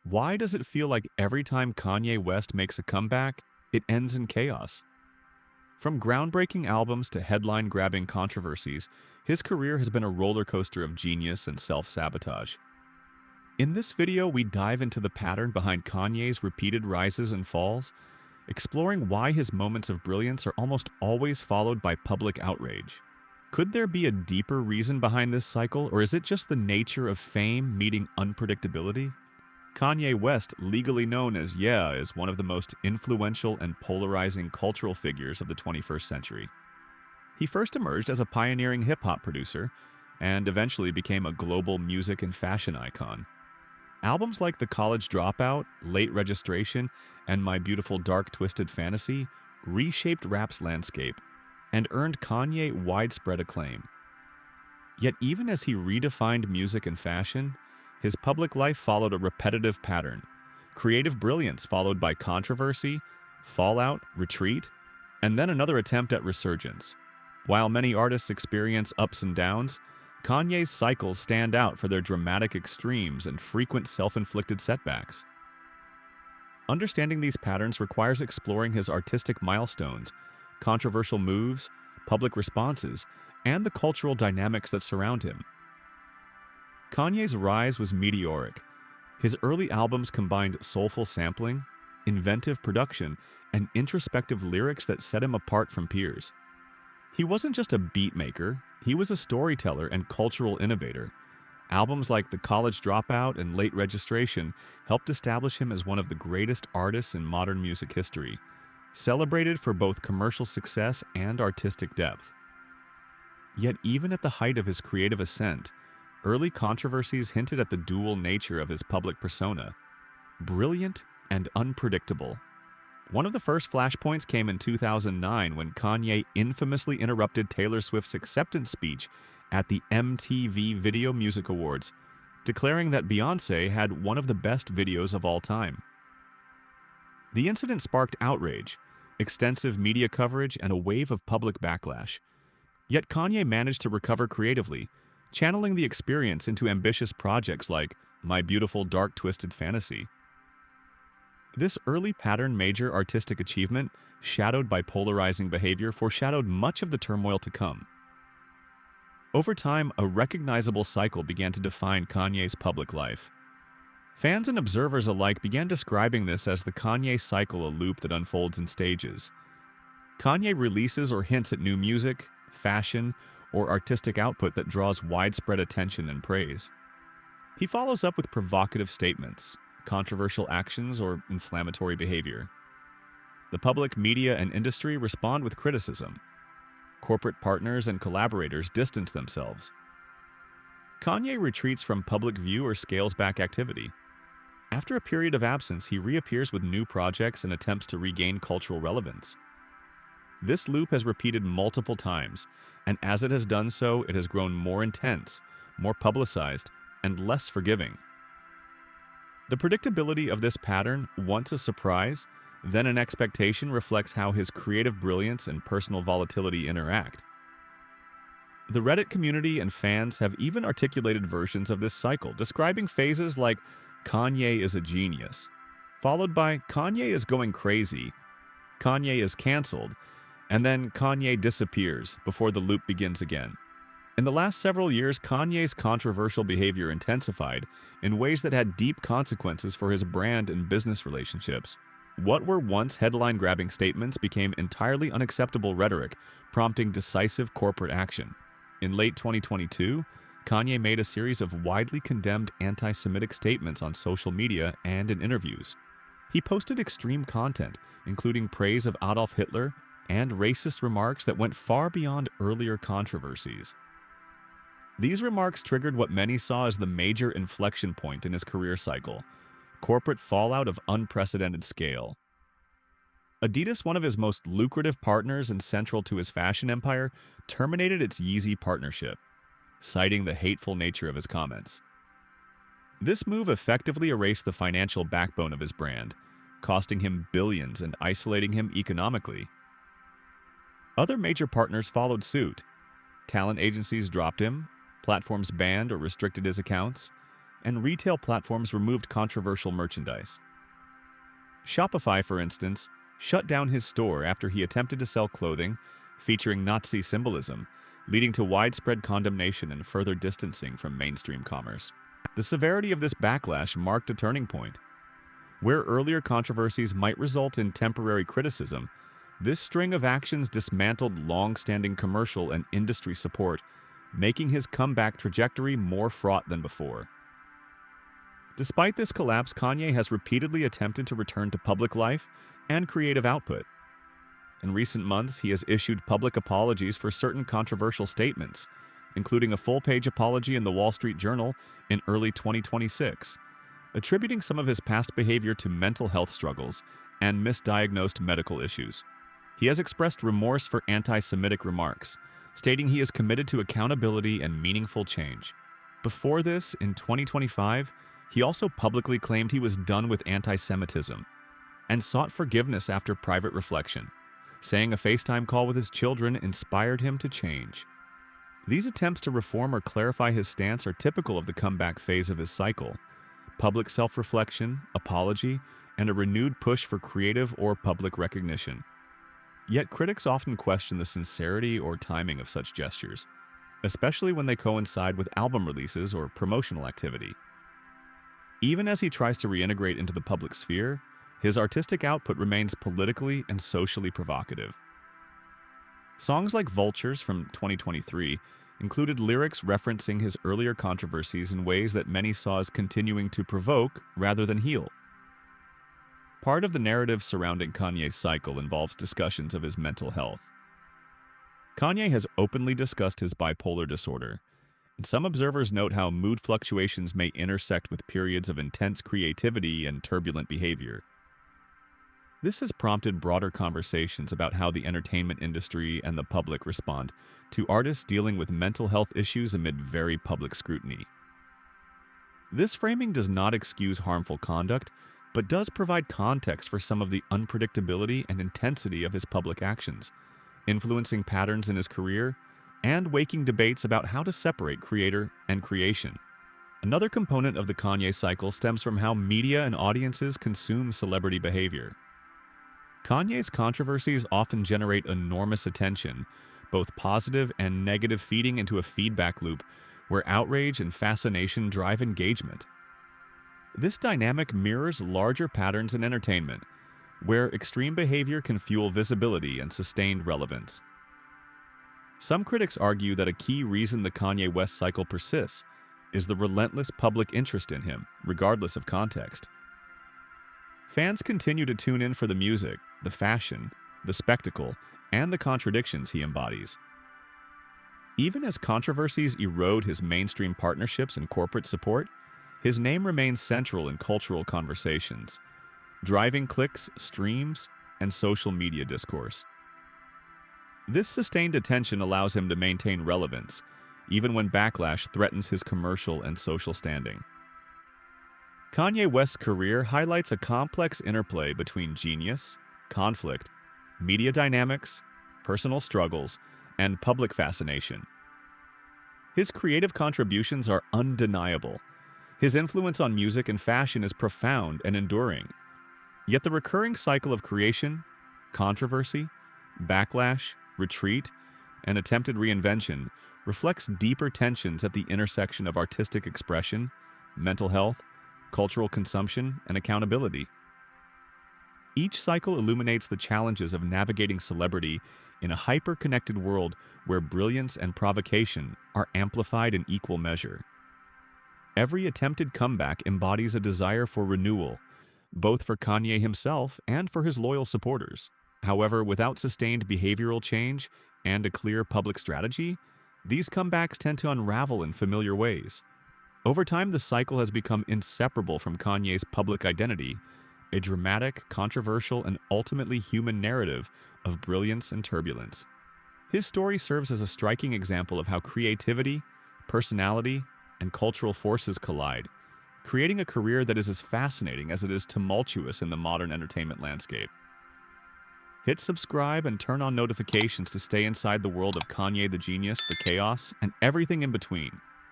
Why does it feel like every time Kanye West makes a comeback, it ends in chaos? From groundbreaking albums to headline-grabbing controversies, his career has been a roller coaster of genius and self-sabotage. In this video, we dive into the pattern behind Kanye's repeated rises and falls, exploring why his moments of brilliance are almost always followed by public outrage. Could there be a deeper reason behind this cycle, or is it just the nature of fame meeting unpredictability? Kanye West, legally known as Ye, is one of the most influential and polarizing cultural figures of the 21st century. He first emerged as a pioneering hip-hop producer and eventually became a global music and fashion icon. Albums like The College Dropout, Late Registration, and My Beautiful Dark Twisted Fantasy reshaped rap's landscape and earned Kanye widespread acclaim. Yet even as he redefined music and fashion, his public life followed a repetitive pattern: creative brilliance followed by controversy, fallout, retreat, and then another attempt at resurgence. While many artists experience ups and downs, Kanye's cycles stand out for their dramatic extremes and frequent self-inflicted setbacks. Understanding these patterns requires exploring his artistic milestones, controversial moves, public responses, and the cultural dynamics that surround him. Kanye's rise was meteoric. His early albums combined soulful sampling, inventive production, and introspective lyrics that set him apart from peers. He wasn't just a beat maker, he was a storyteller and cultural innovator. Albums like The College Dropout and Late Registration helped establish him as one of the greatest artists in modern music history, celebrated for both commercial success and artistic depth. Yet even at the height of his creative ascent, early controversies hinted at the dual nature of his public persona: brilliant and unpredictable. One of the first flashpoints came in 2009 when Kanye infamously interrupted Taylor Swift's acceptance speech at the MTV Video Music Awards, declaring that Beyoncé had one of the best videos of all time. The incident sparked outrage, extensive media coverage, and a wave of public backlash. Yet Kanye managed to recover creatively, channeling the experience into ambitious projects like My Beautiful Dark Twisted Fantasy. This early pattern major artistic achievement, shadowed by polarizing behavior, foreshadowed much of the turmoil to come. Over time, a recognizable cycle began to define Kanye's public life. Fans and observers alike began describing this as the Kanye cycle, a loop that unfolds in stages. Kanye releases or hints at new music, fashion, or artistic output that draws widespread attention and praise. He follows up with provocative statements, controversial actions, or inflammatory behavior. The public, media, and industry respond with criticism. Corporate partners and collaborators distance themselves. Kanye retreats from public view or scales back activity. After a period of absence, he reappears with new projects and attempts to regain cultural relevance. This loop has repeated multiple times, and as it has done so, it has grown more intense, more publicized, and less forgiving. The predictability of this pattern, once a surprise, then an expectation, reflects how his creative brilliance and personal volatility interact. The Reddit community and fans have even articulated versions of this cycle, describing phases like "Kanye is a genius," followed by "Kanye is going crazy," "Kanye is canceled," and then "Kanye disappears" before the loop begins again. In the last several years, Kanye's controversial behavior intensified in ways that had deep consequences for his brand and business relationships. What were once headline-grabbing statements became entirely unacceptable rhetoric, prompting decisive corporate action. In late 2022, Kanye made a series of widely condemned anti-Semitic statements on social media and in interviews. He posted extreme content, including praise of Adolf Hitler and racist remarks that went far beyond earlier controversies. These remarks triggered what many saw as the major inflection point in his career cycle: corporate fallout of unprecedented scale. Adidas, one of his most lucrative partners and central to his fashion empire, terminated its Yeezy partnership, citing the hateful nature of his comments. This move effectively erased the financial backbone of his brand, costing him billions and isolating him economically. Other major partners followed suit. Talent agencies dropped him, platforms banned or restricted his accounts, and retail platforms removed controversial merchandise. Shopify, for instance, shut down his store after he attempted to sell clothing featuring Nazi symbolism, leading to widespread condemnation and further distancing from mainstream commerce. The severity of this backlash marked a turning point. Where earlier controversies might result in temporary criticism, this string of actions dismantled long-standing commercial and industry support, making his comeback trajectory more fraught than before. Despite this collapse, Kanye has repeatedly attempted to return to public life and creative output. In recent months, he has issued public apologies for certain controversial statements, including a full-page apology in the Wall Street Journal in early 2026, attributing some of his past behavior to mental health struggles and misdiagnosed medical issues. He has expressed remorse for anti-Semitic remarks, stating he is committed to accountability and meaningful change. Before this, in 2025, he also publicly claimed he was done with anti-Semitism and sought forgiveness after private reflection, saying a FaceTime call with his children inspired him to change. These attempts to reform or clarify his stance are typical of the comeback phase of his cycle: public self-reflection, apology, and a renewed push for creative or public recognition. Yet critics often question the sincerity or timing of such gestures, especially when they coincide with album releases or promotional activity. Even as he tries to reintegrate into the public sphere, his artistic output remains politically and socially provocative. Songs like Vultures from 2023 included lyrics referencing his earlier controversies in ways that many saw as continuing to provoke rather than heal. Part of the narrative surrounding Kanye's cycle involves discussions of his mental health. Kanye has openly discussed his bipolar disorder, and some observers note how mood fluctuations may intersect with periods of intense creativity and turbulent behavior. This has prompted broader conversations about how the entertainment industry and the public respond to artists dealing with mental health issues amid very public scrutiny. This framing does not excuse harmful conduct, but does provide context for some of the unpredictability and intensity of his public actions, influencing patterns in his career and waking debates about how to separate creator and creation. Another component of the Kanye cycle stems from how media and audiences consume celebrity behavior. Kanye's controversies often generate enormous attention, both positive and negative, feeding into a feedback loop where outrage and fascination drive engagement. This dynamic mirrors larger patterns in entertainment, where extreme behavior can fuel visibility and sustained relevance. Some critics argue that a key reason the Kanye West cycle persists is the relentless public interest in him, regardless of context. Fans continue to tune in for the music, the fashion, the spectacle, and the contradictions he embodies. Even as controversies erode his mainstream partnerships and corporate support, his name remains central in cultural conversations, driving clicks, streams, and social media discourse. This sustained attention allows him to maintain relevance, even when backlash threatens his commercial and social standing. Kanye West's career highlights a complex interplay between genius, conflict, media dynamics, personal struggles, and public fascination. His creative contributions are undeniable. His influence on music and fashion is profound and enduring. Yet the recurring cycle of creation, controversy, backlash, retreat, and attempted reinvention reflects deeper tensions at the intersection of artistic expression, mental health, cultural consumption, and accountability. Each cycle illuminates the challenges of navigating celebrity in a hyper-connected world where brilliance and provocation are amplified in equal measure. Every attempted comeback embodies a desire for renewal, both for Kanye himself and for his loyal supporters. However, without sustained behavioral change and a clear public strategy, these comebacks tend to unravel in familiar ways. Over time, the cycle has become inseparable from Kanye's public identity, a dramatic, controversial, and ultimately human narrative of brilliance and turbulence. His story serves as a striking example of how creativity, personality, and cultural forces collide, creating a career that is as fascinating as it is tumultuous in the modern entertainment landscape. Hit subscribe and turn on notifications to stay inside the world of Kanye the Genius, the chaos, and everything in between.